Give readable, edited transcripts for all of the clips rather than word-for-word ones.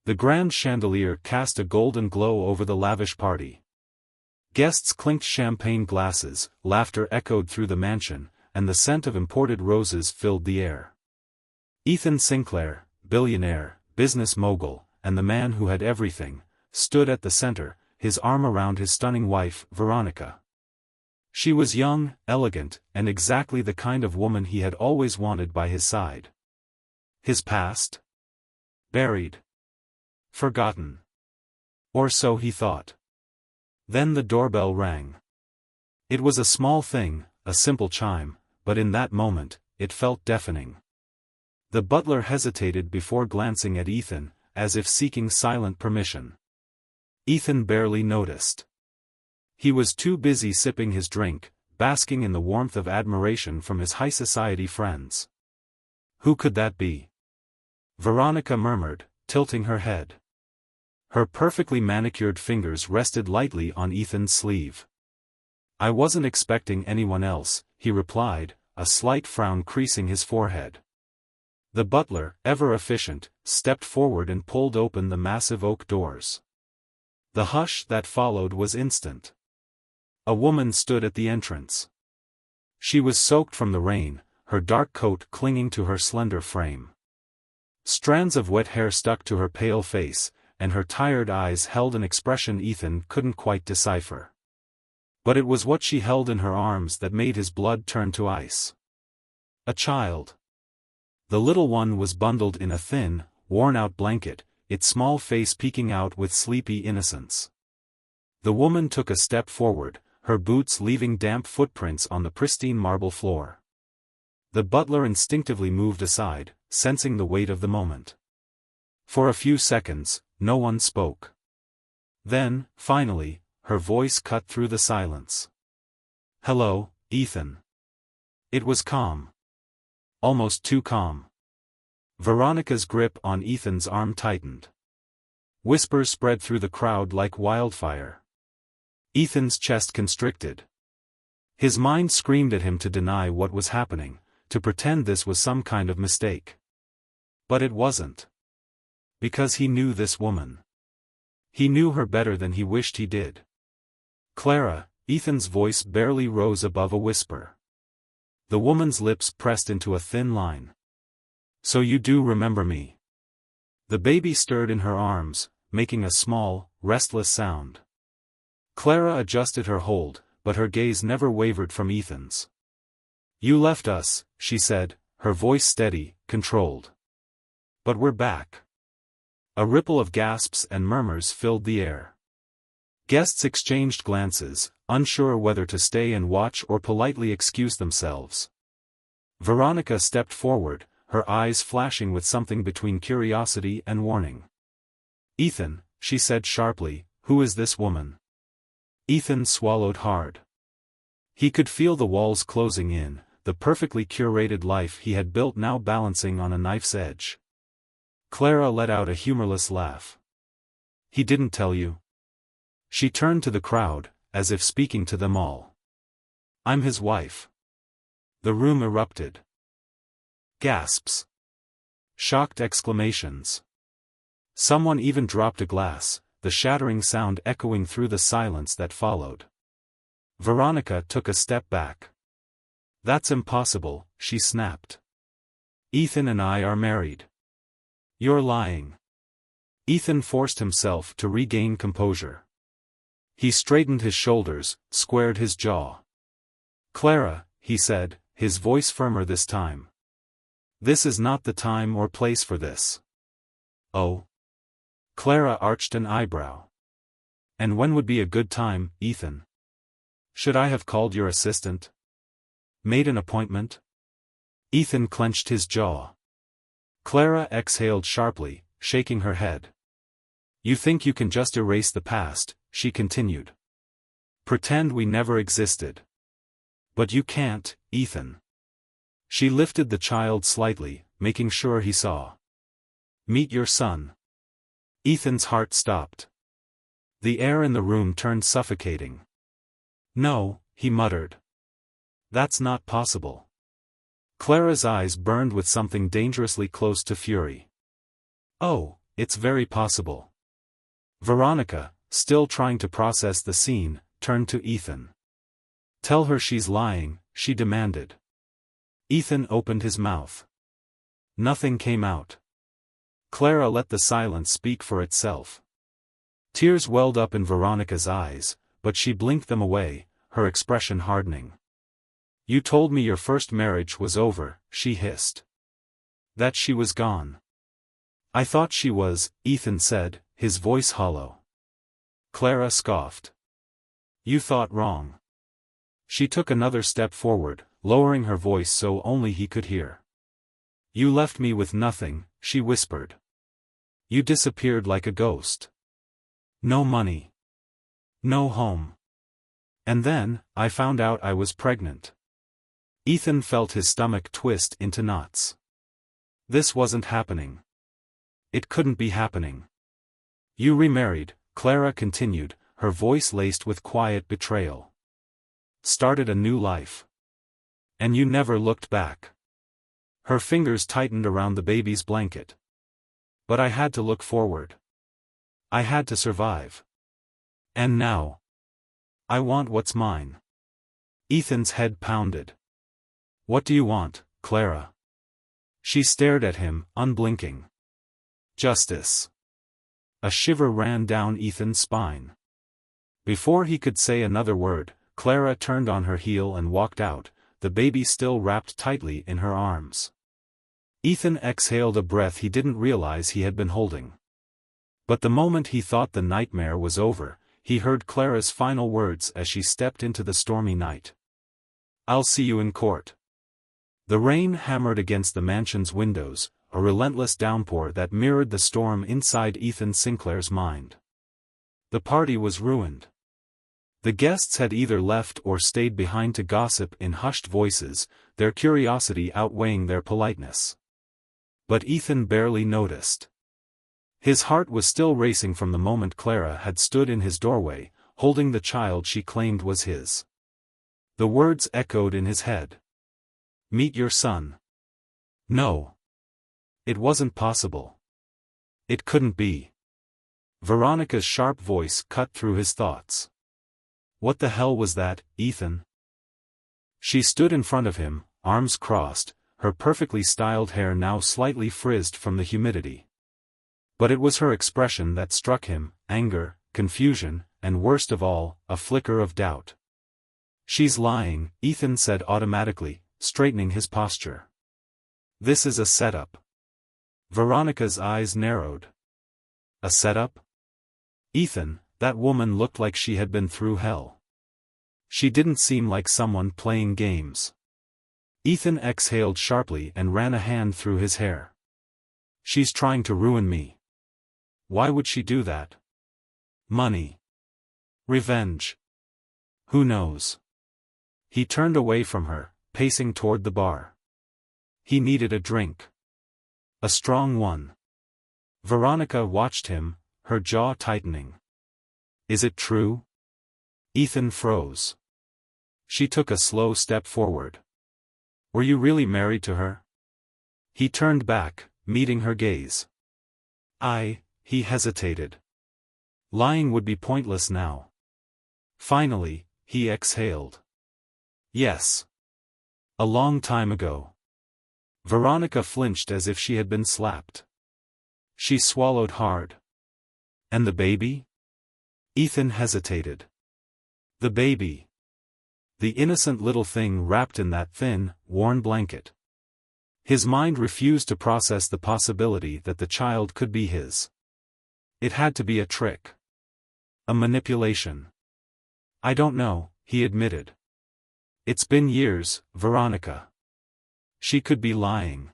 The grand chandelier cast a golden glow over the lavish party. Guests clinked champagne glasses, laughter echoed through the mansion, and the scent of imported roses filled the air. Ethan Sinclair, billionaire, business mogul, and the man who had everything, stood at the center, his arm around his stunning wife, Veronica. She was young, elegant, and exactly the kind of woman he had always wanted by his side. His past? Buried. Forgotten. Or so he thought. Then the doorbell rang. It was a small thing, a simple chime, but in that moment, it felt deafening. The butler hesitated before glancing at Ethan, as if seeking silent permission. Ethan barely noticed. He was too busy sipping his drink, basking in the warmth of admiration from his high society friends. Who could that be? Veronica murmured, tilting her head. Her perfectly manicured fingers rested lightly on Ethan's sleeve. I wasn't expecting anyone else, he replied, a slight frown creasing his forehead. The butler, ever efficient, stepped forward and pulled open the massive oak doors. The hush that followed was instant. A woman stood at the entrance. She was soaked from the rain, her dark coat clinging to her slender frame. Strands of wet hair stuck to her pale face, and her tired eyes held an expression Ethan couldn't quite decipher. But it was what she held in her arms that made his blood turn to ice. A child. The little one was bundled in a thin, worn-out blanket, its small face peeking out with sleepy innocence. The woman took a step forward, her boots leaving damp footprints on the pristine marble floor. The butler instinctively moved aside, sensing the weight of the moment. For a few seconds, no one spoke. Then, finally, her voice cut through the silence. "Hello, Ethan." It was calm. Almost too calm. Veronica's grip on Ethan's arm tightened. Whispers spread through the crowd like wildfire. Ethan's chest constricted. His mind screamed at him to deny what was happening, to pretend this was some kind of mistake. But it wasn't. Because he knew this woman. He knew her better than he wished he did. Clara, Ethan's voice barely rose above a whisper. The woman's lips pressed into a thin line. "So you do remember me." The baby stirred in her arms, making a small, restless sound. Clara adjusted her hold, but her gaze never wavered from Ethan's. "You left us," she said, her voice steady, controlled. "But we're back." A ripple of gasps and murmurs filled the air. Guests exchanged glances, unsure whether to stay and watch or politely excuse themselves. Veronica stepped forward, her eyes flashing with something between curiosity and warning. "Ethan," she said sharply, "who is this woman?" Ethan swallowed hard. He could feel the walls closing in, the perfectly curated life he had built now balancing on a knife's edge. Clara let out a humorless laugh. "He didn't tell you?" She turned to the crowd, as if speaking to them all. "I'm his wife." The room erupted. Gasps. Shocked exclamations. Someone even dropped a glass, the shattering sound echoing through the silence that followed. Veronica took a step back. "That's impossible," she snapped. "Ethan and I are married." "You're lying." Ethan forced himself to regain composure. He straightened his shoulders, squared his jaw. "Clara," he said, his voice firmer this time. "This is not the time or place for this." "Oh?" Clara arched an eyebrow. "And when would be a good time, Ethan? Should I have called your assistant? Made an appointment?" Ethan clenched his jaw. Clara exhaled sharply, shaking her head. "You think you can just erase the past," she continued. "Pretend we never existed. But you can't, Ethan." She lifted the child slightly, making sure he saw. "Meet your son." Ethan's heart stopped. The air in the room turned suffocating. "No," he muttered. "That's not possible." Clara's eyes burned with something dangerously close to fury. "Oh, it's very possible. Veronica, still trying to process the scene, turned to Ethan. Tell her she's lying, she demanded. Ethan opened his mouth. Nothing came out. Clara let the silence speak for itself. Tears welled up in Veronica's eyes, but she blinked them away, her expression hardening. You told me your first marriage was over, she hissed. That she was gone. I thought she was, Ethan said, his voice hollow. Clara scoffed. You thought wrong. She took another step forward, lowering her voice so only he could hear. You left me with nothing, she whispered. You disappeared like a ghost. No money. No home. And then, I found out I was pregnant. Ethan felt his stomach twist into knots. This wasn't happening. It couldn't be happening. You remarried, Clara continued, her voice laced with quiet betrayal. Started a new life. And you never looked back. Her fingers tightened around the baby's blanket. But I had to look forward. I had to survive. And now, I want what's mine. Ethan's head pounded. What do you want, Clara? She stared at him, unblinking. Justice. A shiver ran down Ethan's spine. Before he could say another word, Clara turned on her heel and walked out, the baby still wrapped tightly in her arms. Ethan exhaled a breath he didn't realize he had been holding. But the moment he thought the nightmare was over, he heard Clara's final words as she stepped into the stormy night. I'll see you in court. The rain hammered against the mansion's windows, a relentless downpour that mirrored the storm inside Ethan Sinclair's mind. The party was ruined. The guests had either left or stayed behind to gossip in hushed voices, their curiosity outweighing their politeness. But Ethan barely noticed. His heart was still racing from the moment Clara had stood in his doorway, holding the child she claimed was his. The words echoed in his head. Meet your son. No. It wasn't possible. It couldn't be. Veronica's sharp voice cut through his thoughts. What the hell was that, Ethan? She stood in front of him, arms crossed, her perfectly styled hair now slightly frizzed from the humidity. But it was her expression that struck him, anger, confusion, and worst of all, a flicker of doubt. She's lying, Ethan said automatically, straightening his posture. This is a setup. Veronica's eyes narrowed. A setup? Ethan, that woman looked like she had been through hell. She didn't seem like someone playing games. Ethan exhaled sharply and ran a hand through his hair. She's trying to ruin me. Why would she do that? Money. Revenge. Who knows? He turned away from her, pacing toward the bar. He needed a drink. A strong one. Veronica watched him, her jaw tightening. Is it true? Ethan froze. She took a slow step forward. Were you really married to her? He turned back, meeting her gaze. He hesitated. Lying would be pointless now. Finally, he exhaled. Yes. A long time ago. Veronica flinched as if she had been slapped. She swallowed hard. And the baby? Ethan hesitated. The baby. The innocent little thing wrapped in that thin, worn blanket. His mind refused to process the possibility that the child could be his. It had to be a trick. A manipulation. I don't know, he admitted. It's been years, Veronica. She could be lying.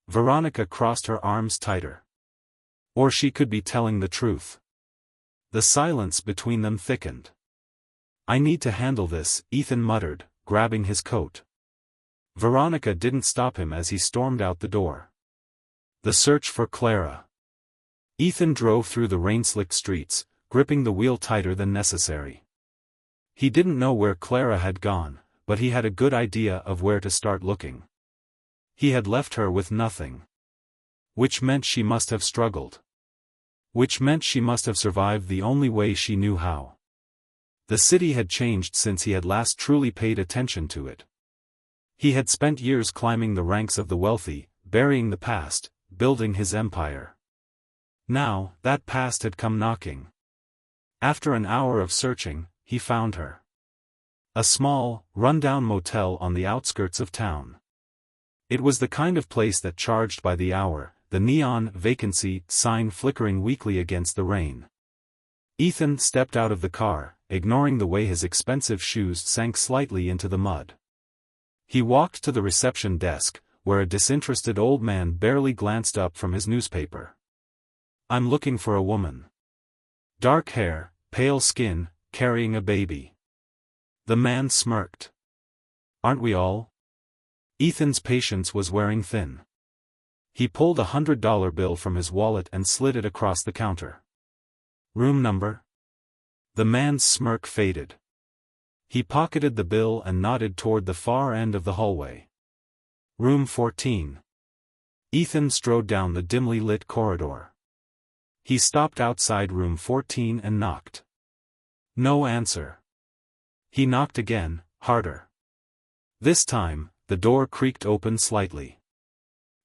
Veronica crossed her arms tighter. Or she could be telling the truth. The silence between them thickened. I need to handle this, Ethan muttered, grabbing his coat. Veronica didn't stop him as he stormed out the door. The search for Clara. Ethan drove through the rain-slicked streets, gripping the wheel tighter than necessary. He didn't know where Clara had gone, but he had a good idea of where to start looking. He had left her with nothing. Which meant she must have struggled. Which meant she must have survived the only way she knew how. The city had changed since he had last truly paid attention to it. He had spent years climbing the ranks of the wealthy, burying the past, building his empire. Now, that past had come knocking. After an hour of searching, he found her. A small, run-down motel on the outskirts of town. It was the kind of place that charged by the hour, the neon vacancy sign flickering weakly against the rain. Ethan stepped out of the car, ignoring the way his expensive shoes sank slightly into the mud. He walked to the reception desk, where a disinterested old man barely glanced up from his newspaper. "I'm looking for a woman. Dark hair, pale skin, carrying a baby." The man smirked. "Aren't we all?" Ethan's patience was wearing thin. He pulled $100 bill from his wallet and slid it across the counter. "Room number?" The man's smirk faded. He pocketed the bill and nodded toward the far end of the hallway. "Room 14. Ethan strode down the dimly lit corridor. He stopped outside room 14 and knocked. No answer. He knocked again, harder. This time, the door creaked open slightly.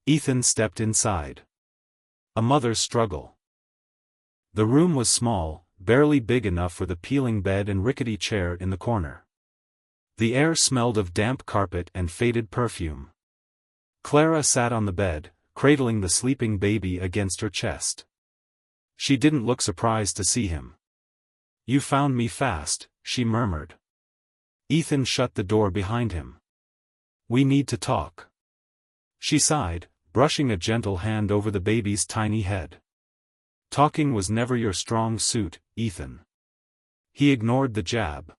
Ethan stepped inside. A mother's struggle. The room was small, barely big enough for the peeling bed and rickety chair in the corner. The air smelled of damp carpet and faded perfume. Clara sat on the bed, cradling the sleeping baby against her chest. She didn't look surprised to see him. "You found me fast," she murmured. Ethan shut the door behind him. "We need to talk." She sighed, brushing a gentle hand over the baby's tiny head. "Talking was never your strong suit, Ethan." He ignored the jab.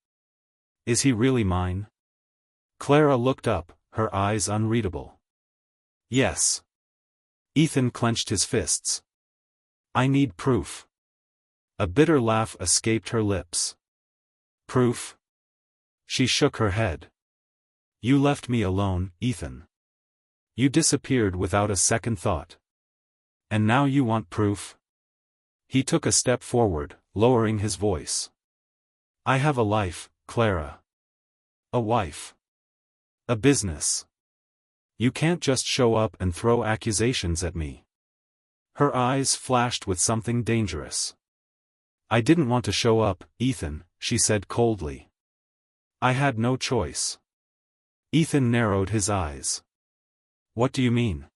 "Is he really mine?" Clara looked up, her eyes unreadable. "Yes." Ethan clenched his fists. "I need proof." A bitter laugh escaped her lips. "Proof?" She shook her head. "You left me alone, Ethan. You disappeared without a second thought. And now you want proof?" He took a step forward, lowering his voice. "I have a life, Clara. A wife. A business. You can't just show up and throw accusations at me." Her eyes flashed with something dangerous. "I didn't want to show up, Ethan," she said coldly. "I had no choice." Ethan narrowed his eyes. "What do you mean?"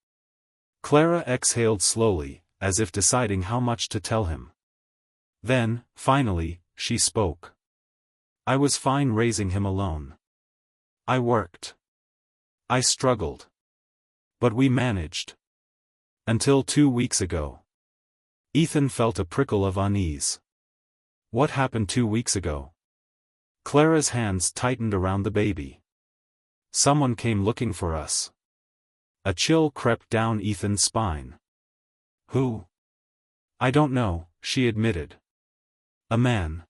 Clara exhaled slowly, as if deciding how much to tell him. Then, finally, she spoke. "I was fine raising him alone. I worked. I struggled. But we managed. Until 2 weeks ago." Ethan felt a prickle of unease. "What happened 2 weeks ago?" Clara's hands tightened around the baby. "Someone came looking for us." A chill crept down Ethan's spine. "Who?" "I don't know," she admitted. "A man.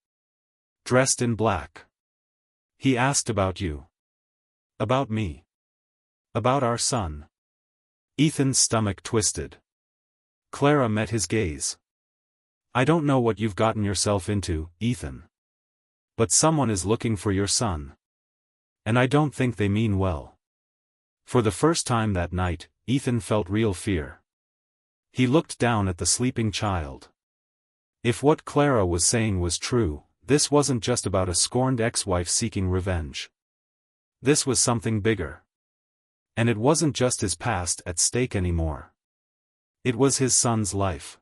Dressed in black. He asked about you." "About me?" "About our son." Ethan's stomach twisted. Clara met his gaze. "I don't know what you've gotten yourself into, Ethan. But someone is looking for your son. And I don't think they mean well." For the first time that night, Ethan felt real fear. He looked down at the sleeping child. If what Clara was saying was true, this wasn't just about a scorned ex-wife seeking revenge. This was something bigger. And it wasn't just his past at stake anymore. It was his son's life.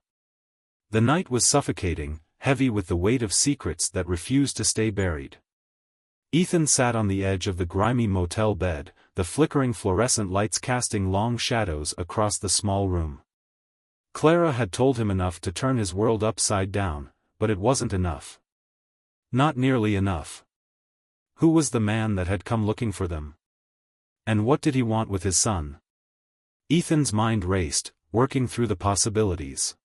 The night was suffocating, heavy with the weight of secrets that refused to stay buried. Ethan sat on the edge of the grimy motel bed, the flickering fluorescent lights casting long shadows across the small room. Clara had told him enough to turn his world upside down, but it wasn't enough. Not nearly enough. Who was the man that had come looking for them? And what did he want with his son? Ethan's mind raced, working through the possibilities.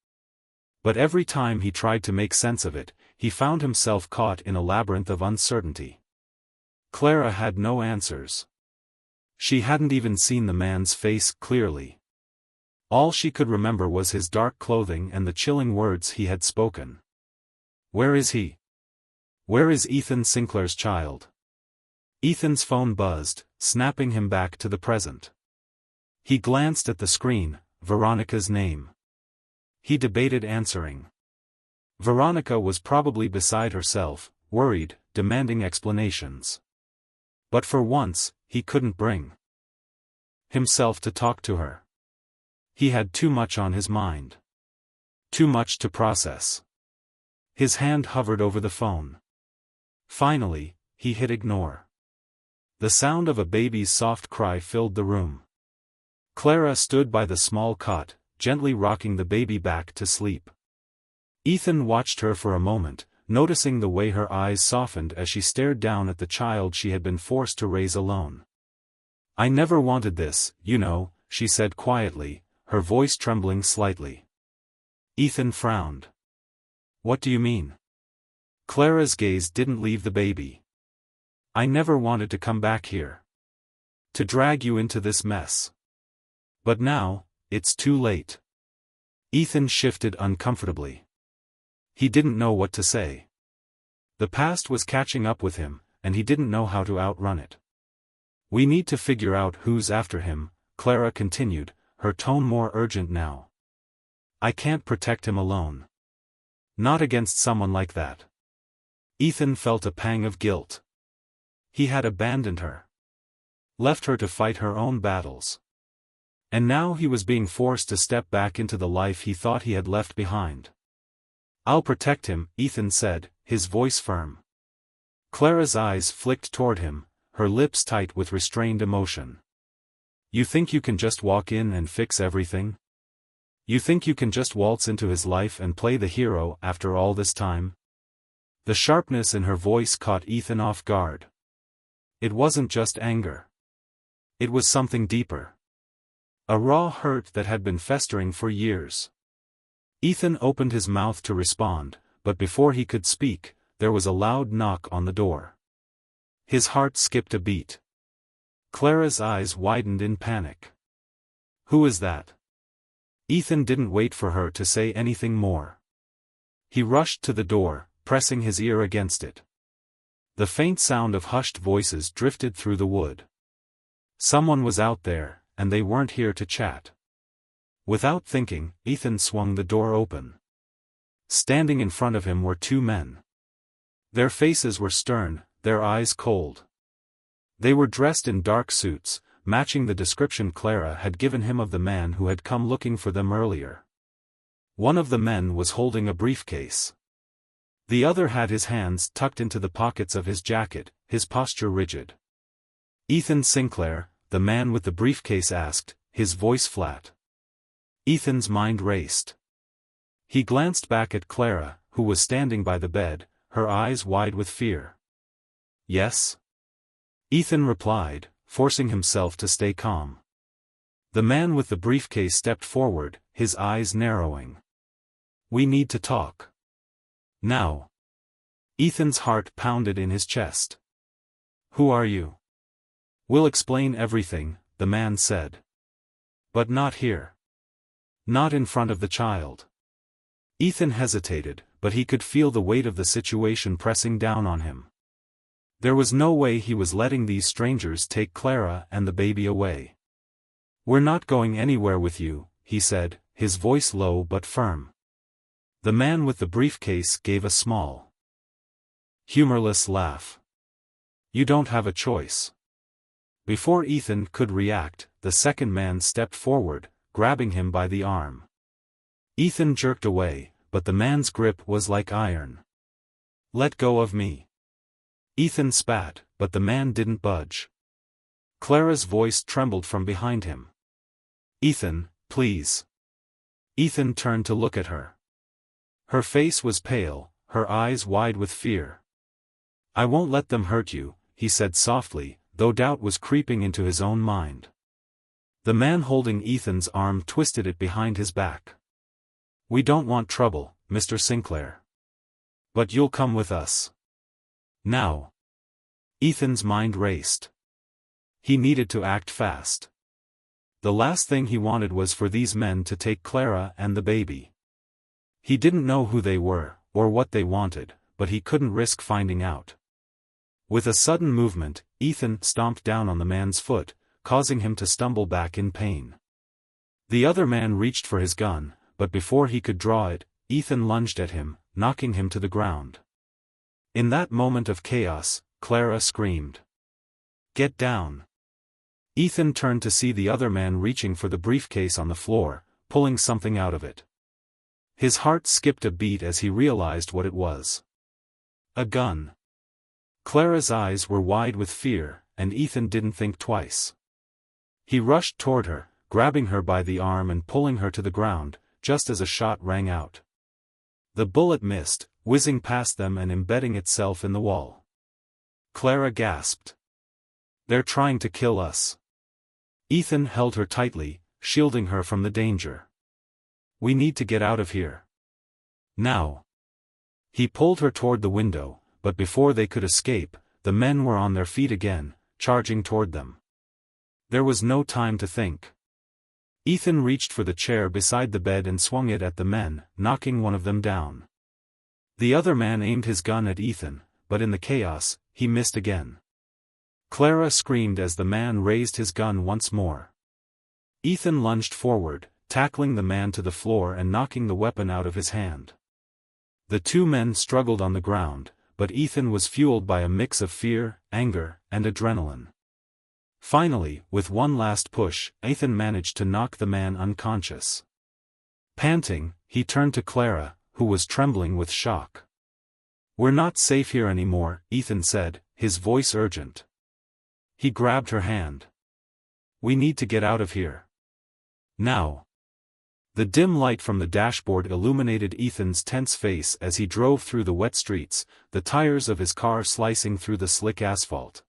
But every time he tried to make sense of it, he found himself caught in a labyrinth of uncertainty. Clara had no answers. She hadn't even seen the man's face clearly. All she could remember was his dark clothing and the chilling words he had spoken. Where is he? Where is Ethan Sinclair's child? Ethan's phone buzzed, snapping him back to the present. He glanced at the screen, Veronica's name. He debated answering. Veronica was probably beside herself, worried, demanding explanations. But for once, he couldn't bring himself to talk to her. He had too much on his mind. Too much to process. His hand hovered over the phone. Finally, he hit ignore. The sound of a baby's soft cry filled the room. Clara stood by the small cot, gently rocking the baby back to sleep. Ethan watched her for a moment, noticing the way her eyes softened as she stared down at the child she had been forced to raise alone. I never wanted this, you know, she said quietly, her voice trembling slightly. Ethan frowned. What do you mean? Clara's gaze didn't leave the baby. I never wanted to come back here. To drag you into this mess. But now, it's too late. Ethan shifted uncomfortably. He didn't know what to say. The past was catching up with him, and he didn't know how to outrun it. We need to figure out who's after him, Clara continued, her tone more urgent now. I can't protect him alone. Not against someone like that. Ethan felt a pang of guilt. He had abandoned her. Left her to fight her own battles. And now he was being forced to step back into the life he thought he had left behind. I'll protect him, Ethan said, his voice firm. Clara's eyes flicked toward him, her lips tight with restrained emotion. You think you can just walk in and fix everything? You think you can just waltz into his life and play the hero after all this time? The sharpness in her voice caught Ethan off guard. It wasn't just anger. It was something deeper. A raw hurt that had been festering for years. Ethan opened his mouth to respond, but before he could speak, there was a loud knock on the door. His heart skipped a beat. Clara's eyes widened in panic. Who is that? Ethan didn't wait for her to say anything more. He rushed to the door, pressing his ear against it. The faint sound of hushed voices drifted through the wood. Someone was out there, and they weren't here to chat. Without thinking, Ethan swung the door open. Standing in front of him were two men. Their faces were stern, their eyes cold. They were dressed in dark suits, matching the description Clara had given him of the man who had come looking for them earlier. One of the men was holding a briefcase. The other had his hands tucked into the pockets of his jacket, his posture rigid. Ethan Sinclair, the man with the briefcase asked, his voice flat. Ethan's mind raced. He glanced back at Clara, who was standing by the bed, her eyes wide with fear. Yes? Ethan replied, forcing himself to stay calm. The man with the briefcase stepped forward, his eyes narrowing. We need to talk. Now. Ethan's heart pounded in his chest. Who are you? We'll explain everything, the man said. But not here. Not in front of the child. Ethan hesitated, but he could feel the weight of the situation pressing down on him. There was no way he was letting these strangers take Clara and the baby away. We're not going anywhere with you, he said, his voice low but firm. The man with the briefcase gave a small, humorless laugh. You don't have a choice. Before Ethan could react, the second man stepped forward, grabbing him by the arm. Ethan jerked away, but the man's grip was like iron. Let go of me. Ethan spat, but the man didn't budge. Clara's voice trembled from behind him. Ethan, please. Ethan turned to look at her. Her face was pale, her eyes wide with fear. I won't let them hurt you, he said softly, though doubt was creeping into his own mind. The man holding Ethan's arm twisted it behind his back. We don't want trouble, Mr. Sinclair. But you'll come with us. Now. Ethan's mind raced. He needed to act fast. The last thing he wanted was for these men to take Clara and the baby. He didn't know who they were, or what they wanted, but he couldn't risk finding out. With a sudden movement, Ethan stomped down on the man's foot, causing him to stumble back in pain. The other man reached for his gun, but before he could draw it, Ethan lunged at him, knocking him to the ground. In that moment of chaos, Clara screamed, "Get down!" Ethan turned to see the other man reaching for the briefcase on the floor, pulling something out of it. His heart skipped a beat as he realized what it was. A gun. Clara's eyes were wide with fear, and Ethan didn't think twice. He rushed toward her, grabbing her by the arm and pulling her to the ground, just as a shot rang out. The bullet missed, whizzing past them and embedding itself in the wall. Clara gasped. "They're trying to kill us." Ethan held her tightly, shielding her from the danger. "We need to get out of here. Now." He pulled her toward the window, but before they could escape, the men were on their feet again, charging toward them. There was no time to think. Ethan reached for the chair beside the bed and swung it at the men, knocking one of them down. The other man aimed his gun at Ethan, but in the chaos, he missed again. Clara screamed as the man raised his gun once more. Ethan lunged forward, tackling the man to the floor and knocking the weapon out of his hand. The two men struggled on the ground, but Ethan was fueled by a mix of fear, anger, and adrenaline. Finally, with one last push, Ethan managed to knock the man unconscious. Panting, he turned to Clara, who was trembling with shock. "We're not safe here anymore," Ethan said, his voice urgent. He grabbed her hand. "We need to get out of here. Now." The dim light from the dashboard illuminated Ethan's tense face as he drove through the wet streets, the tires of his car slicing through the slick asphalt.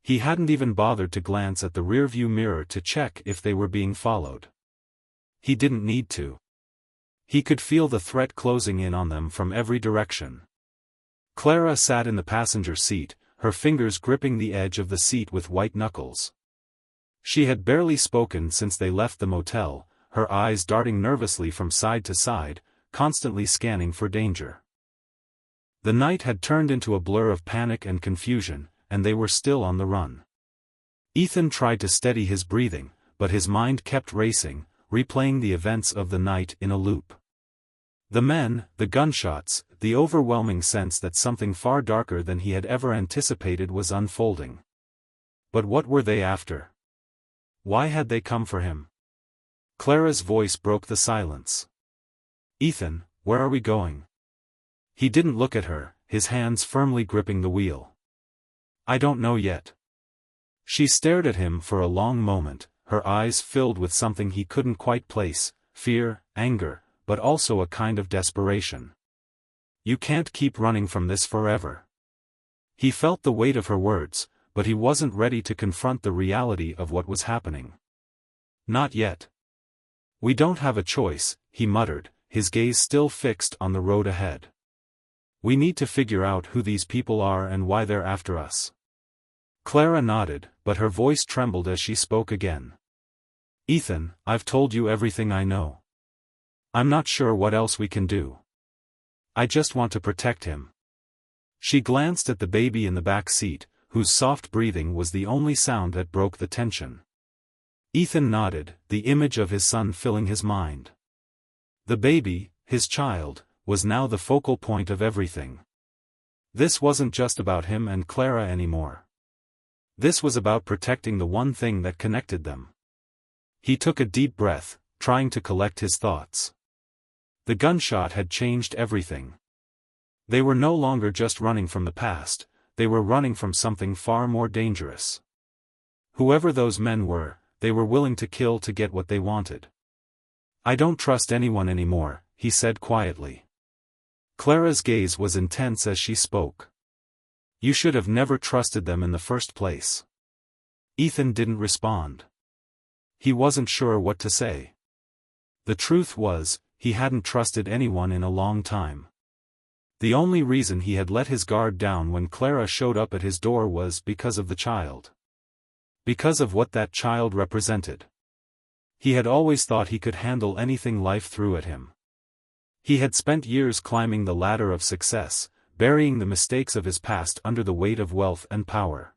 He hadn't even bothered to glance at the rearview mirror to check if they were being followed. He didn't need to. He could feel the threat closing in on them from every direction. Clara sat in the passenger seat, her fingers gripping the edge of the seat with white knuckles. She had barely spoken since they left the motel, her eyes darting nervously from side to side, constantly scanning for danger. The night had turned into a blur of panic and confusion, and they were still on the run. Ethan tried to steady his breathing, but his mind kept racing, replaying the events of the night in a loop. The men, the gunshots, the overwhelming sense that something far darker than he had ever anticipated was unfolding. But what were they after? Why had they come for him? Clara's voice broke the silence. "Ethan, where are we going?" He didn't look at her, his hands firmly gripping the wheel. "I don't know yet." She stared at him for a long moment, her eyes filled with something he couldn't quite place, fear, anger, but also a kind of desperation. "You can't keep running from this forever." He felt the weight of her words, but he wasn't ready to confront the reality of what was happening. "Not yet." "We don't have a choice," he muttered, his gaze still fixed on the road ahead. "We need to figure out who these people are and why they're after us." Clara nodded, but her voice trembled as she spoke again. "Ethan, I've told you everything I know. I'm not sure what else we can do. I just want to protect him." She glanced at the baby in the back seat, whose soft breathing was the only sound that broke the tension. Ethan nodded, the image of his son filling his mind. The baby, his child, was now the focal point of everything. This wasn't just about him and Clara anymore. This was about protecting the one thing that connected them. He took a deep breath, trying to collect his thoughts. The gunshot had changed everything. They were no longer just running from the past, they were running from something far more dangerous. Whoever those men were, they were willing to kill to get what they wanted. "I don't trust anyone anymore," he said quietly. Clara's gaze was intense as she spoke. "You should have never trusted them in the first place." Ethan didn't respond. He wasn't sure what to say. The truth was, he hadn't trusted anyone in a long time. The only reason he had let his guard down when Clara showed up at his door was because of the child. Because of what that child represented. He had always thought he could handle anything life threw at him. He had spent years climbing the ladder of success, burying the mistakes of his past under the weight of wealth and power.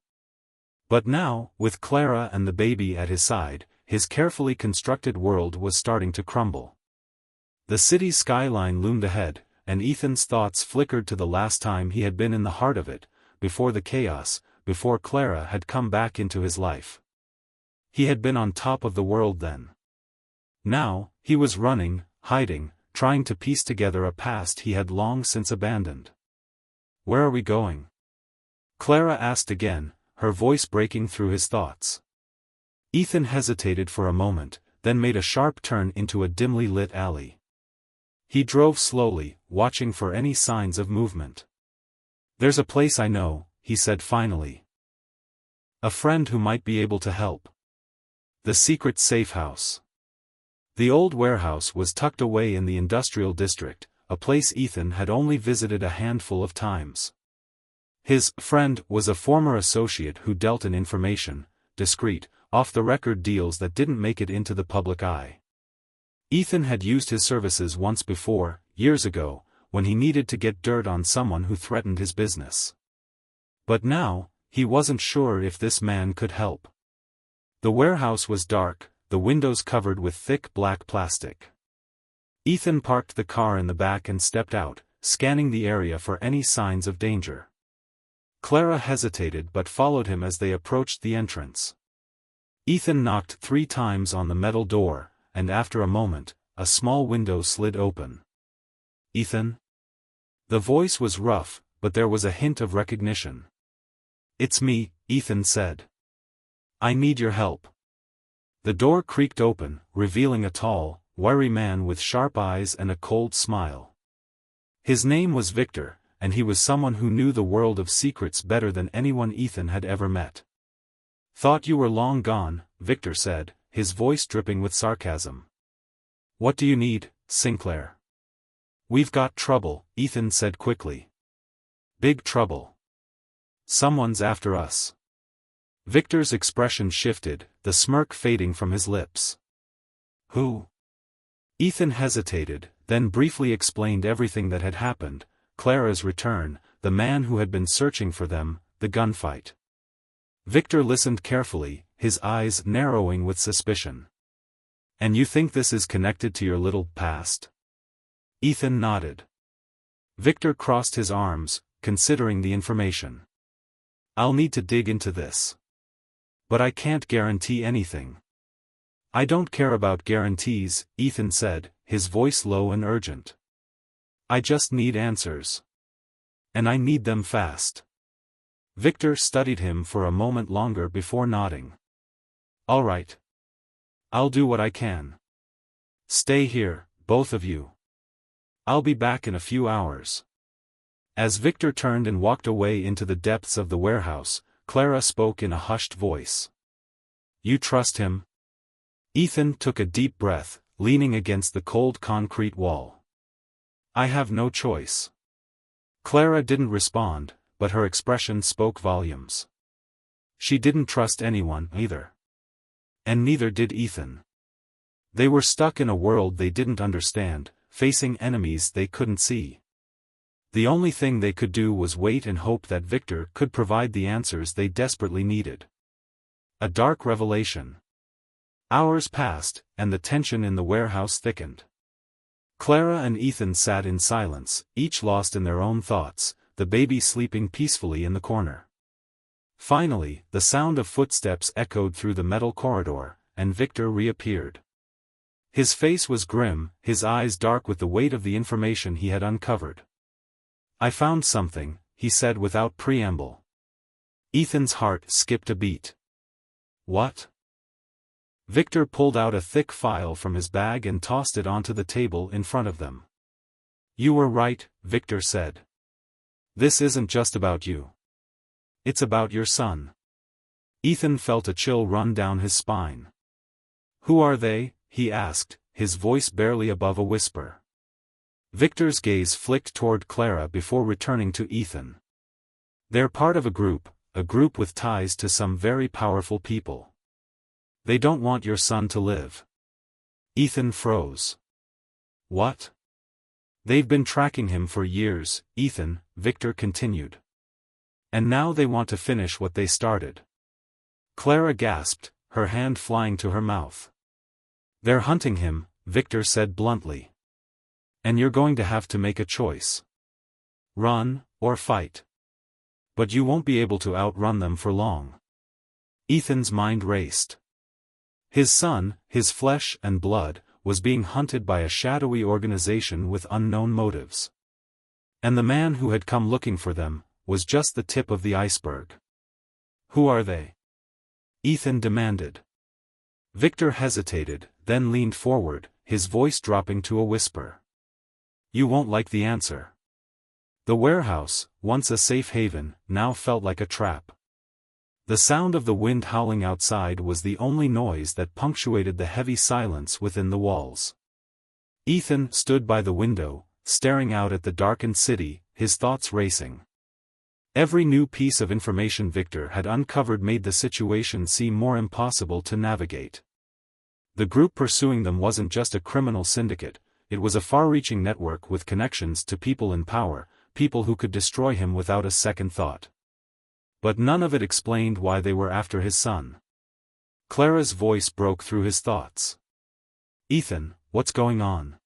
But now, with Clara and the baby at his side, his carefully constructed world was starting to crumble. The city's skyline loomed ahead, and Ethan's thoughts flickered to the last time he had been in the heart of it, before the chaos, before Clara had come back into his life. He had been on top of the world then. Now, he was running, hiding, trying to piece together a past he had long since abandoned. "Where are we going?" Clara asked again, her voice breaking through his thoughts. Ethan hesitated for a moment, then made a sharp turn into a dimly lit alley. He drove slowly, watching for any signs of movement. "There's a place I know," he said finally. "A friend who might be able to help. The secret safe house." The old warehouse was tucked away in the industrial district, a place Ethan had only visited a handful of times. His friend was a former associate who dealt in information, discreet, off-the-record deals that didn't make it into the public eye. Ethan had used his services once before, years ago, when he needed to get dirt on someone who threatened his business. But now, he wasn't sure if this man could help. The warehouse was dark, the windows covered with thick black plastic. Ethan parked the car in the back and stepped out, scanning the area for any signs of danger. Clara hesitated but followed him as they approached the entrance. Ethan knocked 3 times on the metal door, and after a moment, a small window slid open. "Ethan?" The voice was rough, but there was a hint of recognition. "It's me," Ethan said. "I need your help." The door creaked open, revealing a tall, wiry man with sharp eyes and a cold smile. His name was Victor, and he was someone who knew the world of secrets better than anyone Ethan had ever met. "Thought you were long gone," Victor said, his voice dripping with sarcasm. "What do you need, Sinclair?" "We've got trouble," Ethan said quickly. "Big trouble. Someone's after us." Victor's expression shifted, the smirk fading from his lips. "Who?" Ethan hesitated, then briefly explained everything that had happened: Clara's return, the man who had been searching for them, the gunfight. Victor listened carefully, his eyes narrowing with suspicion. "And you think this is connected to your little past?" Ethan nodded. Victor crossed his arms, considering the information. "I'll need to dig into this. But I can't guarantee anything." "I don't care about guarantees," Ethan said, his voice low and urgent. "I just need answers. And I need them fast." Victor studied him for a moment longer before nodding. "All right. I'll do what I can. Stay here, both of you. I'll be back in a few hours." As Victor turned and walked away into the depths of the warehouse, Clara spoke in a hushed voice. "You trust him?" Ethan took a deep breath, leaning against the cold concrete wall. "I have no choice." Clara didn't respond, but her expression spoke volumes. She didn't trust anyone either. And neither did Ethan. They were stuck in a world they didn't understand, facing enemies they couldn't see. The only thing they could do was wait and hope that Victor could provide the answers they desperately needed. A dark revelation. Hours passed, and the tension in the warehouse thickened. Clara and Ethan sat in silence, each lost in their own thoughts, the baby sleeping peacefully in the corner. Finally, the sound of footsteps echoed through the metal corridor, and Victor reappeared. His face was grim, his eyes dark with the weight of the information he had uncovered. "I found something," he said without preamble. Ethan's heart skipped a beat. "What?" Victor pulled out a thick file from his bag and tossed it onto the table in front of them. "You were right," Victor said. "This isn't just about you. It's about your son." Ethan felt a chill run down his spine. "Who are they?" he asked, his voice barely above a whisper. Victor's gaze flicked toward Clara before returning to Ethan. "They're part of a group with ties to some very powerful people. They don't want your son to live." Ethan froze. What? They've been tracking him for years, Ethan, Victor continued. And now they want to finish what they started. Clara gasped, her hand flying to her mouth. They're hunting him, Victor said bluntly. And you're going to have to make a choice. Run, or fight. But you won't be able to outrun them for long. Ethan's mind raced. His son, his flesh and blood, was being hunted by a shadowy organization with unknown motives. And the man who had come looking for them was just the tip of the iceberg. Who are they? Ethan demanded. Victor hesitated, then leaned forward, his voice dropping to a whisper. You won't like the answer. The warehouse, once a safe haven, now felt like a trap. The sound of the wind howling outside was the only noise that punctuated the heavy silence within the walls. Ethan stood by the window, staring out at the darkened city, his thoughts racing. Every new piece of information Victor had uncovered made the situation seem more impossible to navigate. The group pursuing them wasn't just a criminal syndicate, it was a far-reaching network with connections to people in power, people who could destroy him without a second thought. But none of it explained why they were after his son. Clara's voice broke through his thoughts. Ethan, what's going on?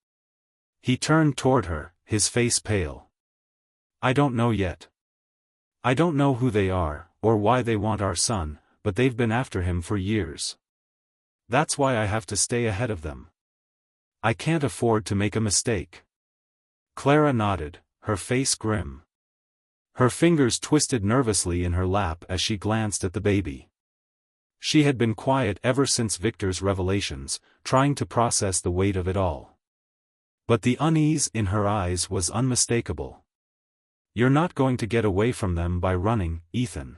He turned toward her, his face pale. I don't know yet. I don't know who they are, or why they want our son, but they've been after him for years. That's why I have to stay ahead of them. I can't afford to make a mistake. Clara nodded, her face grim. Her fingers twisted nervously in her lap as she glanced at the baby. She had been quiet ever since Victor's revelations, trying to process the weight of it all. But the unease in her eyes was unmistakable. You're not going to get away from them by running, Ethan.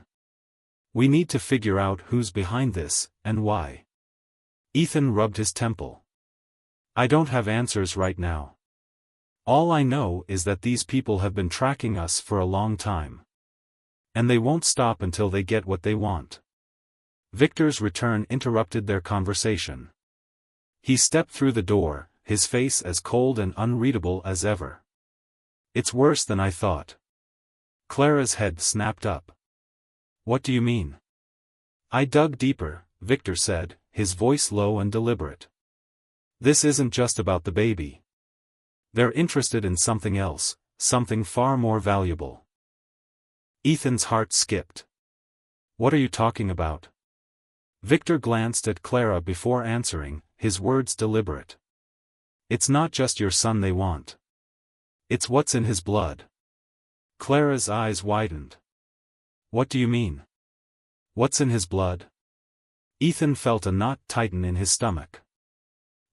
We need to figure out who's behind this, and why. Ethan rubbed his temple. I don't have answers right now. All I know is that these people have been tracking us for a long time. And they won't stop until they get what they want. Victor's return interrupted their conversation. He stepped through the door, his face as cold and unreadable as ever. It's worse than I thought. Clara's head snapped up. What do you mean? I dug deeper, Victor said, his voice low and deliberate. This isn't just about the baby. They're interested in something else, something far more valuable. Ethan's heart skipped. What are you talking about? Victor glanced at Clara before answering, his words deliberate. It's not just your son they want. It's what's in his blood. Clara's eyes widened. What do you mean? What's in his blood? Ethan felt a knot tighten in his stomach.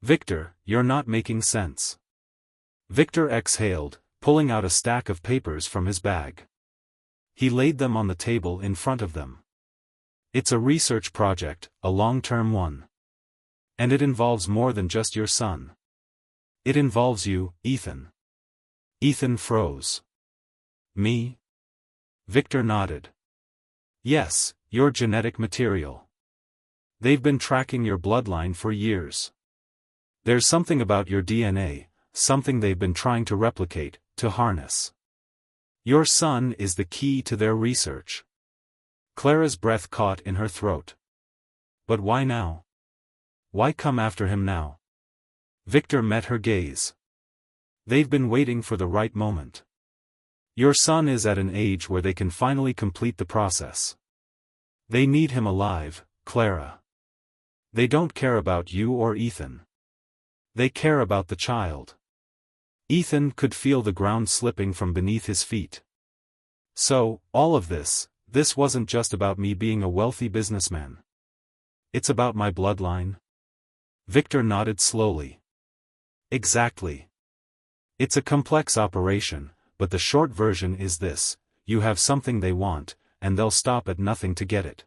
Victor, you're not making sense. Victor exhaled, pulling out a stack of papers from his bag. He laid them on the table in front of them. It's a research project, a long-term one. And it involves more than just your son. It involves you, Ethan. Ethan froze. Me? Victor nodded. Yes, your genetic material. They've been tracking your bloodline for years. There's something about your DNA, something they've been trying to replicate, to harness. Your son is the key to their research. Clara's breath caught in her throat. But why now? Why come after him now? Victor met her gaze. They've been waiting for the right moment. Your son is at an age where they can finally complete the process. They need him alive, Clara. They don't care about you or Ethan. They care about the child. Ethan could feel the ground slipping from beneath his feet. So, all of this wasn't just about me being a wealthy businessman. It's about my bloodline. Victor nodded slowly. Exactly. It's a complex operation, but the short version is this: you have something they want, and they'll stop at nothing to get it.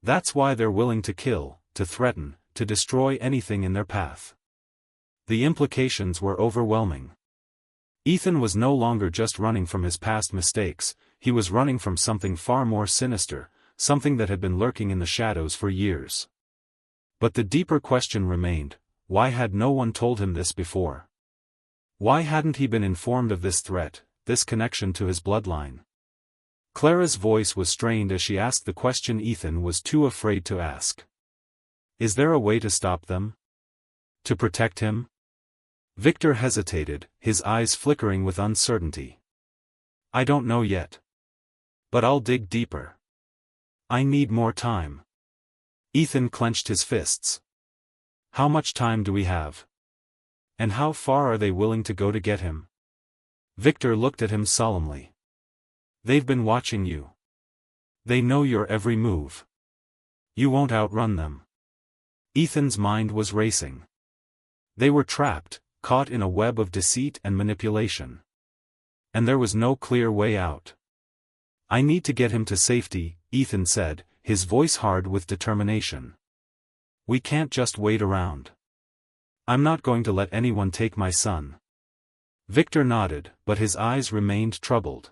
That's why they're willing to kill, to threaten, to destroy anything in their path. The implications were overwhelming. Ethan was no longer just running from his past mistakes, he was running from something far more sinister, something that had been lurking in the shadows for years. But the deeper question remained: Why had no one told him this before? Why hadn't he been informed of this threat, this connection to his bloodline? Clara's voice was strained as she asked the question Ethan was too afraid to ask. Is there a way to stop them? To protect him? Victor hesitated, his eyes flickering with uncertainty. I don't know yet. But I'll dig deeper. I need more time. Ethan clenched his fists. How much time do we have? And how far are they willing to go to get him? Victor looked at him solemnly. They've been watching you. They know your every move. You won't outrun them. Ethan's mind was racing. They were trapped, caught in a web of deceit and manipulation. And there was no clear way out. I need to get him to safety, Ethan said, his voice hard with determination. We can't just wait around. I'm not going to let anyone take my son. Victor nodded, but his eyes remained troubled.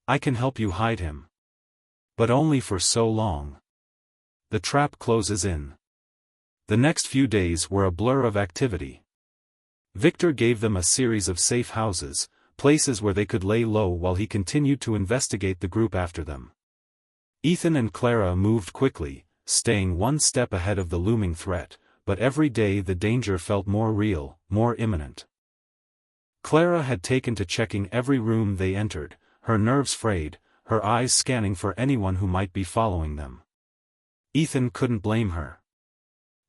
I can help you hide him. But only for so long. The trap closes in. The next few days were a blur of activity. Victor gave them a series of safe houses, places where they could lay low while he continued to investigate the group after them. Ethan and Clara moved quickly, staying one step ahead of the looming threat, but every day the danger felt more real, more imminent. Clara had taken to checking every room they entered, her nerves frayed, her eyes scanning for anyone who might be following them. Ethan couldn't blame her.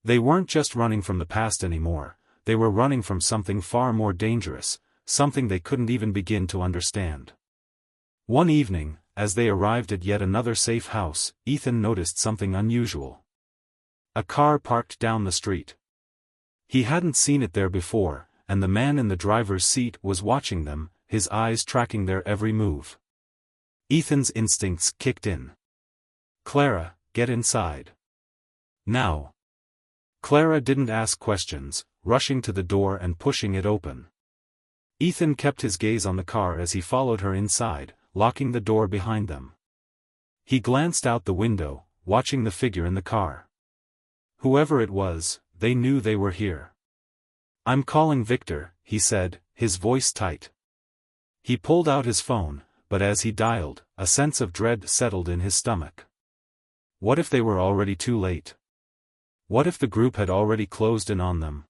They weren't just running from the past anymore, they were running from something far more dangerous, something they couldn't even begin to understand. One evening, as they arrived at yet another safe house, Ethan noticed something unusual. A car parked down the street. He hadn't seen it there before, and the man in the driver's seat was watching them, his eyes tracking their every move. Ethan's instincts kicked in. Clara, get inside. Now. Clara didn't ask questions, rushing to the door and pushing it open. Ethan kept his gaze on the car as he followed her inside, locking the door behind them. He glanced out the window, watching the figure in the car. Whoever it was, they knew they were here. I'm calling Victor, he said, his voice tight. He pulled out his phone, but as he dialed, a sense of dread settled in his stomach. What if they were already too late? What if the group had already closed in on them?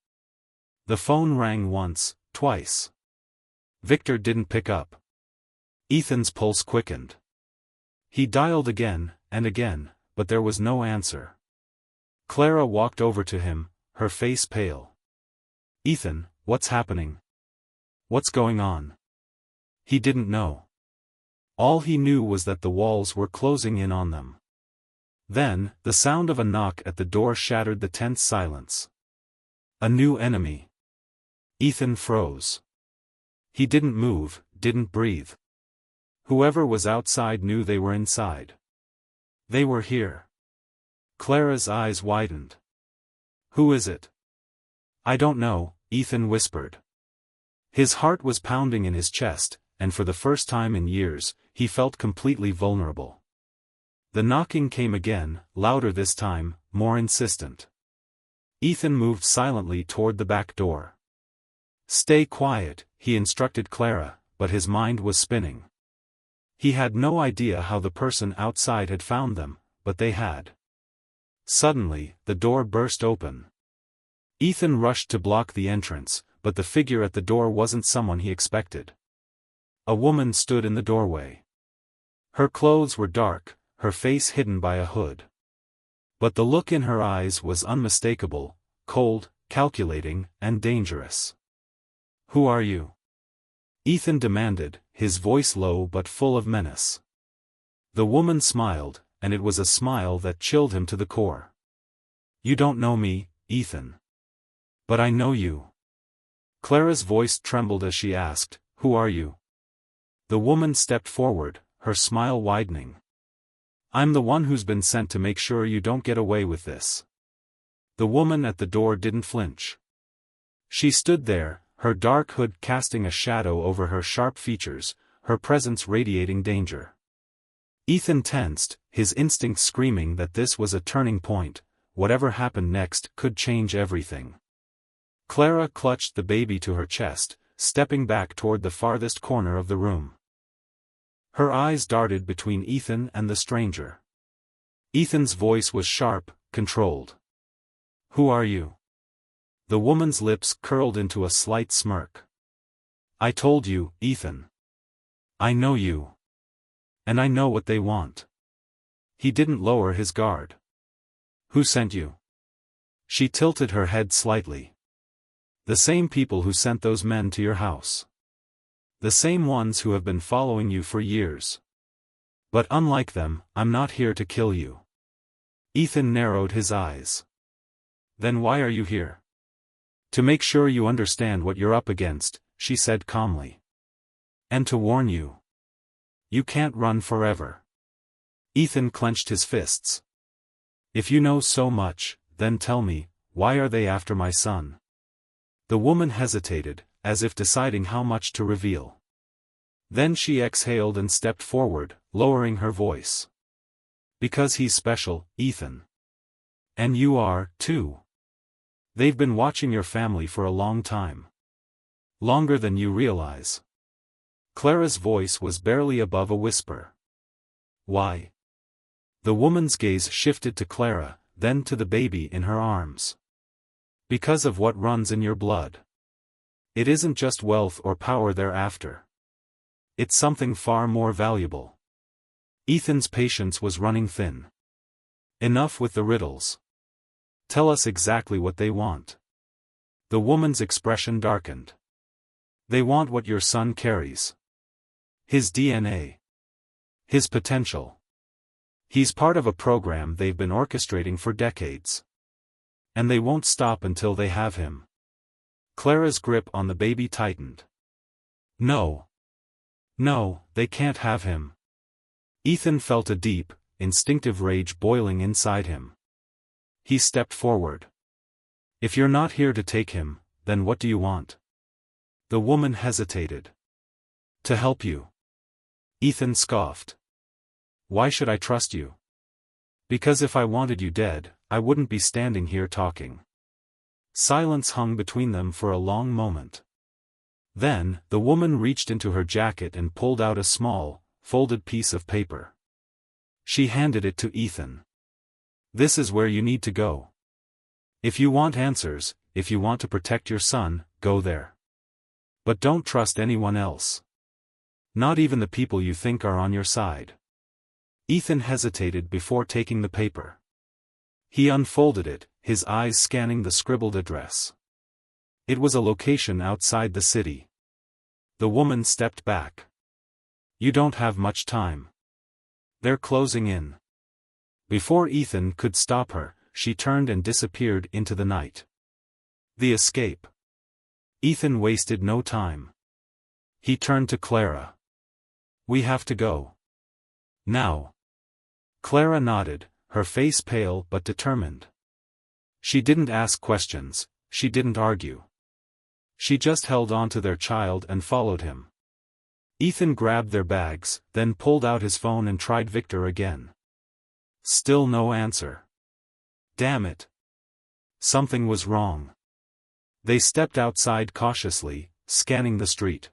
The phone rang once, twice. Victor didn't pick up. Ethan's pulse quickened. He dialed again, and again, but there was no answer. Clara walked over to him, her face pale. Ethan, what's happening? What's going on? He didn't know. All he knew was that the walls were closing in on them. Then, the sound of a knock at the door shattered the tense silence. A new enemy. Ethan froze. He didn't move, didn't breathe. Whoever was outside knew they were inside. They were here. Clara's eyes widened. Who is it? I don't know, Ethan whispered. His heart was pounding in his chest, and for the first time in years, he felt completely vulnerable. The knocking came again, louder this time, more insistent. Ethan moved silently toward the back door. Stay quiet, he instructed Clara, but his mind was spinning. He had no idea how the person outside had found them, but they had. Suddenly, the door burst open. Ethan rushed to block the entrance, but the figure at the door wasn't someone he expected. A woman stood in the doorway. Her clothes were dark, her face hidden by a hood. But the look in her eyes was unmistakable, cold, calculating, and dangerous. Who are you? Ethan demanded, his voice low but full of menace. The woman smiled, and it was a smile that chilled him to the core. You don't know me, Ethan. But I know you. Clara's voice trembled as she asked, Who are you? The woman stepped forward, her smile widening. I'm the one who's been sent to make sure you don't get away with this. The woman at the door didn't flinch. She stood there, her dark hood casting a shadow over her sharp features, her presence radiating danger. Ethan tensed, his instincts screaming that this was a turning point, whatever happened next could change everything. Clara clutched the baby to her chest, stepping back toward the farthest corner of the room. Her eyes darted between Ethan and the stranger. Ethan's voice was sharp, controlled. "Who are you?" The woman's lips curled into a slight smirk. "I told you, Ethan. I know you. And I know what they want." He didn't lower his guard. "Who sent you?" She tilted her head slightly. "The same people who sent those men to your house. The same ones who have been following you for years. But unlike them, I'm not here to kill you." Ethan narrowed his eyes. "Then why are you here?" "To make sure you understand what you're up against," she said calmly. "And to warn you. You can't run forever." Ethan clenched his fists. "If you know so much, then tell me, why are they after my son?" The woman hesitated, as if deciding how much to reveal. Then she exhaled and stepped forward, lowering her voice. "Because he's special, Ethan. And you are, too. They've been watching your family for a long time. Longer than you realize." Clara's voice was barely above a whisper. "Why?" The woman's gaze shifted to Clara, then to the baby in her arms. "Because of what runs in your blood. It isn't just wealth or power they're after. It's something far more valuable." Ethan's patience was running thin. "Enough with the riddles. Tell us exactly what they want." The woman's expression darkened. "They want what your son carries. His DNA. His potential. He's part of a program they've been orchestrating for decades. And they won't stop until they have him." Clara's grip on the baby tightened. "No. No, they can't have him." Ethan felt a deep, instinctive rage boiling inside him. He stepped forward. "If you're not here to take him, then what do you want?" The woman hesitated. "To help you." Ethan scoffed. "Why should I trust you?" "Because if I wanted you dead, I wouldn't be standing here talking." Silence hung between them for a long moment. Then, the woman reached into her jacket and pulled out a small, folded piece of paper. She handed it to Ethan. "This is where you need to go. If you want answers, if you want to protect your son, go there. But don't trust anyone else. Not even the people you think are on your side." Ethan hesitated before taking the paper. He unfolded it, his eyes scanning the scribbled address. It was a location outside the city. The woman stepped back. "You don't have much time. They're closing in." Before Ethan could stop her, she turned and disappeared into the night. The escape. Ethan wasted no time. He turned to Clara. "We have to go. Now." Clara nodded, her face pale but determined. She didn't ask questions, she didn't argue. She just held on to their child and followed him. Ethan grabbed their bags, then pulled out his phone and tried Victor again. Still no answer. Damn it. Something was wrong. They stepped outside cautiously, scanning the street.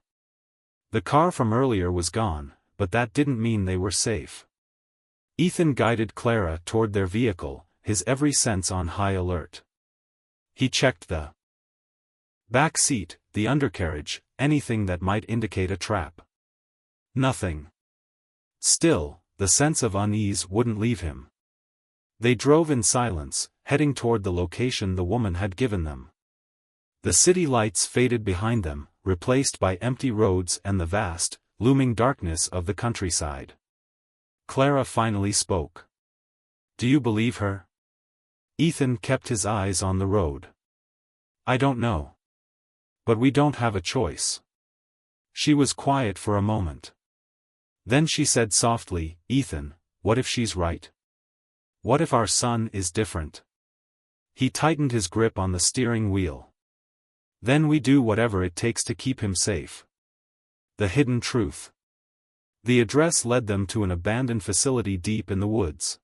The car from earlier was gone, but that didn't mean they were safe. Ethan guided Clara toward their vehicle, his every sense on high alert. He checked the back seat, the undercarriage, anything that might indicate a trap. Nothing. Still, the sense of unease wouldn't leave him. They drove in silence, heading toward the location the woman had given them. The city lights faded behind them, replaced by empty roads and the vast, looming darkness of the countryside. Clara finally spoke. "Do you believe her?" Ethan kept his eyes on the road. "I don't know. But we don't have a choice." She was quiet for a moment. Then she said softly, "Ethan, what if she's right? What if our son is different?" He tightened his grip on the steering wheel. "Then we do whatever it takes to keep him safe." The hidden truth. The address led them to an abandoned facility deep in the woods.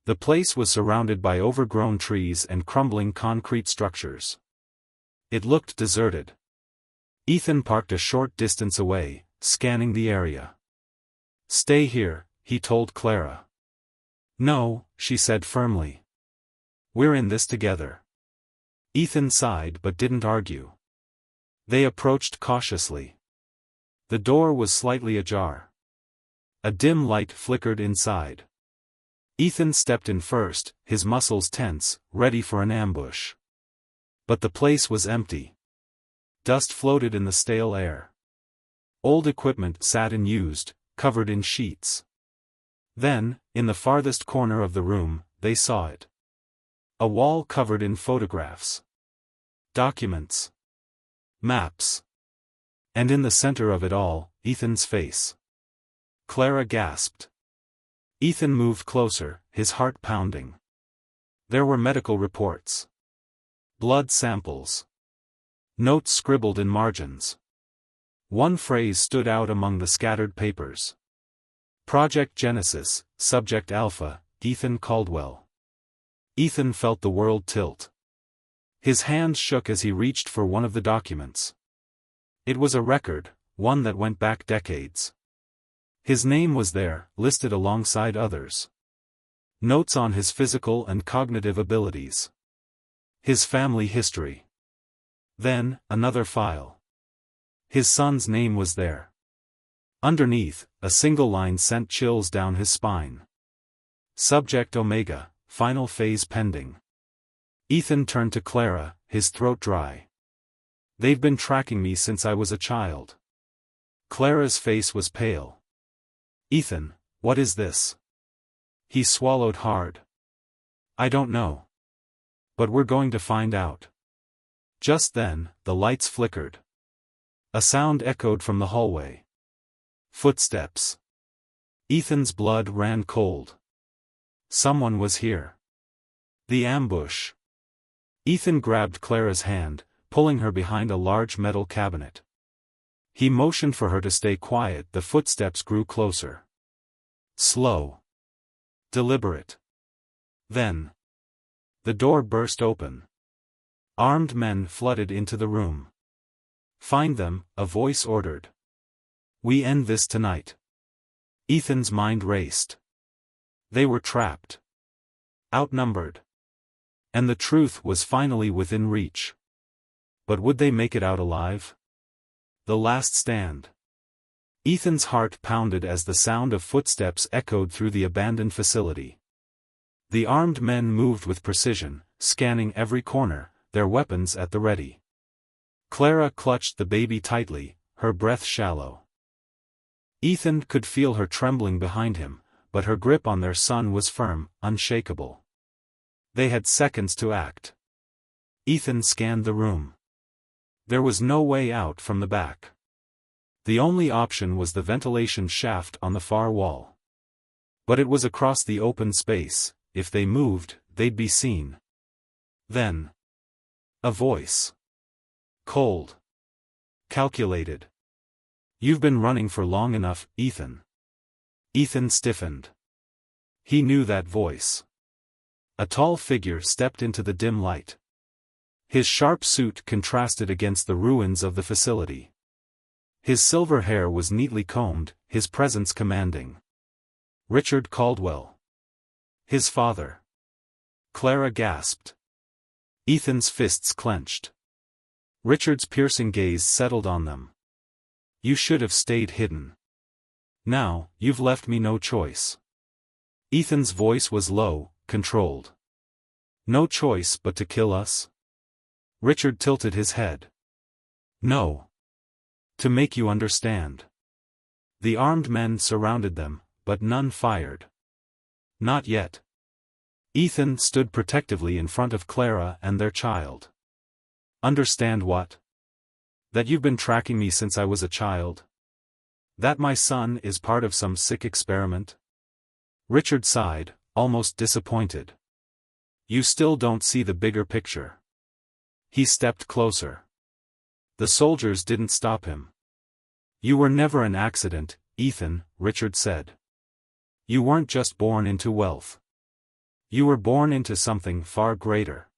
The place was surrounded by overgrown trees and crumbling concrete structures. It looked deserted. Ethan parked a short distance away, scanning the area. "Stay here," he told Clara. "No," she said firmly. "We're in this together." Ethan sighed but didn't argue. They approached cautiously. The door was slightly ajar. A dim light flickered inside. Ethan stepped in first, his muscles tense, ready for an ambush. But the place was empty. Dust floated in the stale air. Old equipment sat unused, covered in sheets. Then, in the farthest corner of the room, they saw it. A wall covered in photographs. Documents. Maps. And in the center of it all, Ethan's face. Clara gasped. Ethan moved closer, his heart pounding. There were medical reports. Blood samples. Notes scribbled in margins. One phrase stood out among the scattered papers. Project Genesis, Subject Alpha, Ethan Caldwell. Ethan felt the world tilt. His hands shook as he reached for one of the documents. It was a record, one that went back decades. His name was there, listed alongside others. Notes on his physical and cognitive abilities. His family history. Then, another file. His son's name was there. Underneath, a single line sent chills down his spine. Subject Omega, final phase pending. Ethan turned to Clara, his throat dry. "They've been tracking me since I was a child." Clara's face was pale. "Ethan, what is this?" He swallowed hard. "I don't know. But we're going to find out." Just then, the lights flickered. A sound echoed from the hallway. Footsteps. Ethan's blood ran cold. Someone was here. The ambush. Ethan grabbed Clara's hand, pulling her behind a large metal cabinet. He motioned for her to stay quiet. The footsteps grew closer. Slow. Deliberate. Then. The door burst open. Armed men flooded into the room. "Find them," a voice ordered. "We end this tonight." Ethan's mind raced. They were trapped. Outnumbered. And the truth was finally within reach. But would they make it out alive? The last stand. Ethan's heart pounded as the sound of footsteps echoed through the abandoned facility. The armed men moved with precision, scanning every corner, their weapons at the ready. Clara clutched the baby tightly, her breath shallow. Ethan could feel her trembling behind him, but her grip on their son was firm, unshakable. They had seconds to act. Ethan scanned the room. There was no way out from the back. The only option was the ventilation shaft on the far wall. But it was across the open space. If they moved, they'd be seen. Then. A voice. Cold. Calculated. "You've been running for long enough, Ethan." Ethan stiffened. He knew that voice. A tall figure stepped into the dim light. His sharp suit contrasted against the ruins of the facility. His silver hair was neatly combed, his presence commanding. Richard Caldwell. His father. Clara gasped. Ethan's fists clenched. Richard's piercing gaze settled on them. "You should have stayed hidden. Now, you've left me no choice." Ethan's voice was low, controlled. "No choice but to kill us?" Richard tilted his head. "No. To make you understand." The armed men surrounded them, but none fired. Not yet. Ethan stood protectively in front of Clara and their child. "Understand what? That you've been tracking me since I was a child? That my son is part of some sick experiment?" Richard sighed, almost disappointed. "You still don't see the bigger picture." He stepped closer. The soldiers didn't stop him. "You were never an accident, Ethan," Richard said. "You weren't just born into wealth. You were born into something far greater."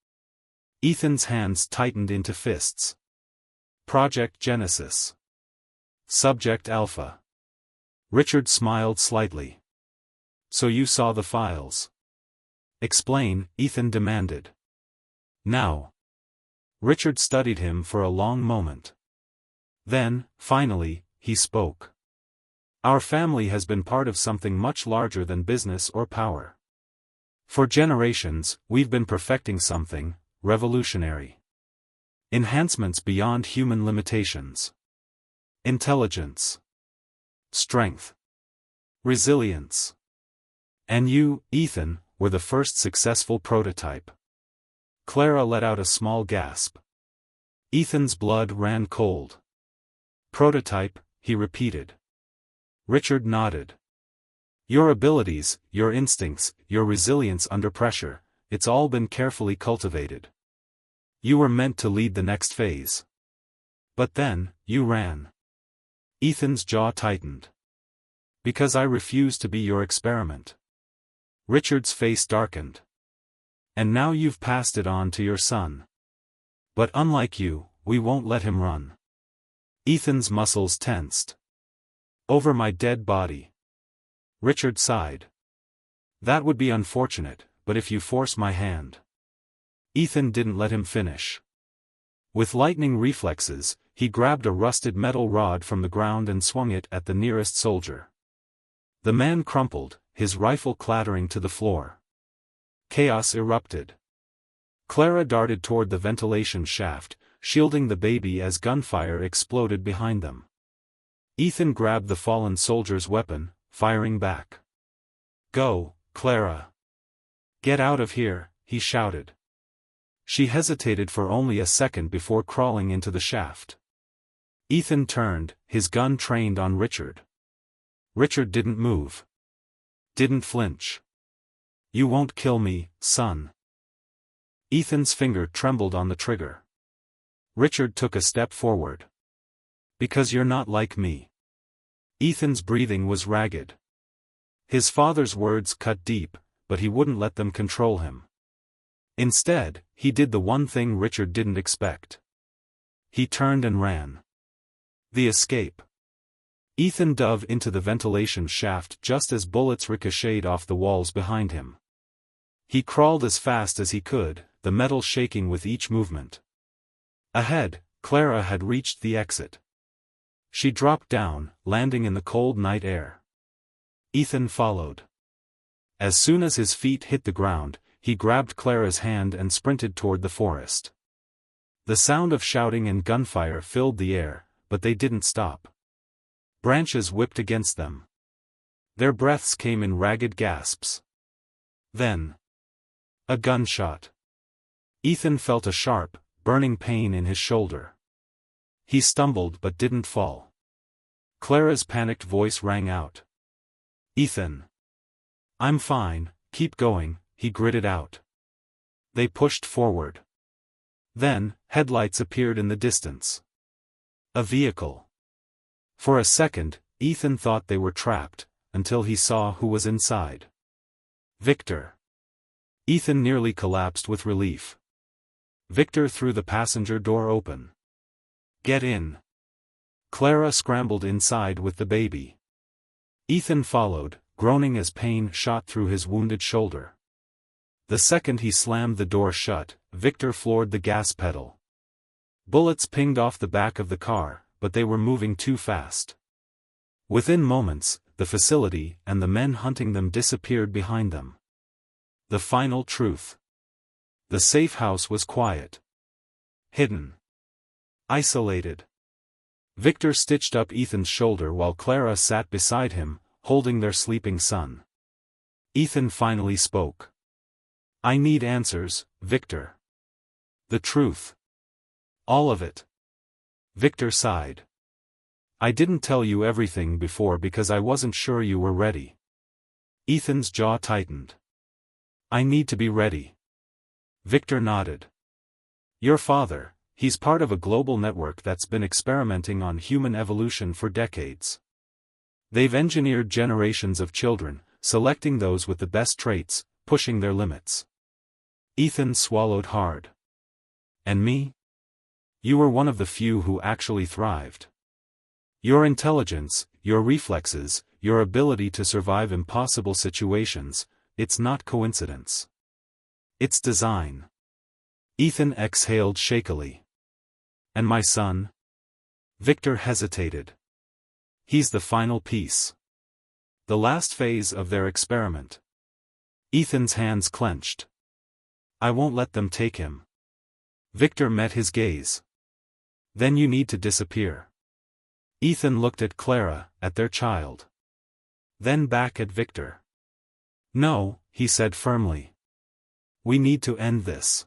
Ethan's hands tightened into fists. Project Genesis. Subject Alpha. Richard smiled slightly. So you saw the files. Explain, Ethan demanded. Now. Richard studied him for a long moment. Then, finally, he spoke. Our family has been part of something much larger than business or power. For generations, we've been perfecting something revolutionary. Enhancements beyond human limitations. Intelligence. Strength. Resilience. And you, Ethan, were the first successful prototype. Clara let out a small gasp. Ethan's blood ran cold. Prototype, he repeated. Richard nodded. Your abilities, your instincts, your resilience under pressure, it's all been carefully cultivated. You were meant to lead the next phase. But then, you ran. Ethan's jaw tightened. Because I refuse to be your experiment. Richard's face darkened. And now you've passed it on to your son. But unlike you, we won't let him run. Ethan's muscles tensed. Over my dead body. Richard sighed. That would be unfortunate, but if you force my hand. Ethan didn't let him finish. With lightning reflexes, he grabbed a rusted metal rod from the ground and swung it at the nearest soldier. The man crumpled, his rifle clattering to the floor. Chaos erupted. Clara darted toward the ventilation shaft, shielding the baby as gunfire exploded behind them. Ethan grabbed the fallen soldier's weapon, firing back. Go, Clara. Get out of here, he shouted. She hesitated for only a second before crawling into the shaft. Ethan turned, his gun trained on Richard. Richard didn't move. Didn't flinch. You won't kill me, son. Ethan's finger trembled on the trigger. Richard took a step forward. Because you're not like me. Ethan's breathing was ragged. His father's words cut deep, but he wouldn't let them control him. Instead, he did the one thing Richard didn't expect. He turned and ran. The escape. Ethan dove into the ventilation shaft just as bullets ricocheted off the walls behind him. He crawled as fast as he could, the metal shaking with each movement. Ahead, Clara had reached the exit. She dropped down, landing in the cold night air. Ethan followed. As soon as his feet hit the ground, he grabbed Clara's hand and sprinted toward the forest. The sound of shouting and gunfire filled the air, but they didn't stop. Branches whipped against them. Their breaths came in ragged gasps. Then. A gunshot. Ethan felt a sharp, burning pain in his shoulder. He stumbled but didn't fall. Clara's panicked voice rang out. Ethan. I'm fine, keep going, he gritted out. They pushed forward. Then, headlights appeared in the distance. A vehicle. For a second, Ethan thought they were trapped, until he saw who was inside. Victor. Ethan nearly collapsed with relief. Victor threw the passenger door open. Get in. Clara scrambled inside with the baby. Ethan followed, groaning as pain shot through his wounded shoulder. The second he slammed the door shut, Victor floored the gas pedal. Bullets pinged off the back of the car, but they were moving too fast. Within moments, the facility and the men hunting them disappeared behind them. The final truth. The safe house was quiet. Hidden. Isolated. Victor stitched up Ethan's shoulder while Clara sat beside him, holding their sleeping son. Ethan finally spoke. I need answers, Victor. The truth. All of it. Victor sighed. I didn't tell you everything before because I wasn't sure you were ready. Ethan's jaw tightened. I need to be ready. Victor nodded. Your father, he's part of a global network that's been experimenting on human evolution for decades. They've engineered generations of children, selecting those with the best traits, pushing their limits. Ethan swallowed hard. And me? You were one of the few who actually thrived. Your intelligence, your reflexes, your ability to survive impossible situations, it's not coincidence. It's design. Ethan exhaled shakily. And my son? Victor hesitated. He's the final piece. The last phase of their experiment. Ethan's hands clenched. I won't let them take him. Victor met his gaze. Then you need to disappear. Ethan looked at Clara, at their child. Then back at Victor. No, he said firmly. We need to end this.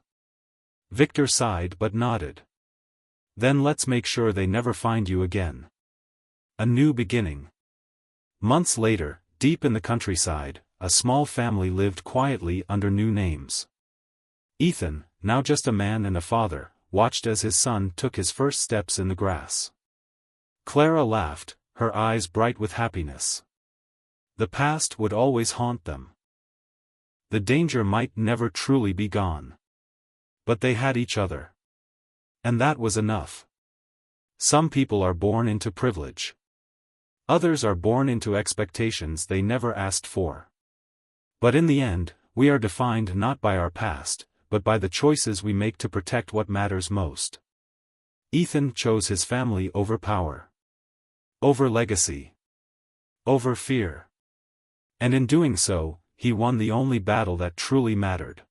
Victor sighed but nodded. Then let's make sure they never find you again. A new beginning. Months later, deep in the countryside, a small family lived quietly under new names. Ethan, now just a man and a father, watched as his son took his first steps in the grass. Clara laughed, her eyes bright with happiness. The past would always haunt them. The danger might never truly be gone. But they had each other. And that was enough. Some people are born into privilege. Others are born into expectations they never asked for. But in the end, we are defined not by our past, but by the choices we make to protect what matters most. Ethan chose his family over power. Over legacy. Over fear. And in doing so, he won the only battle that truly mattered.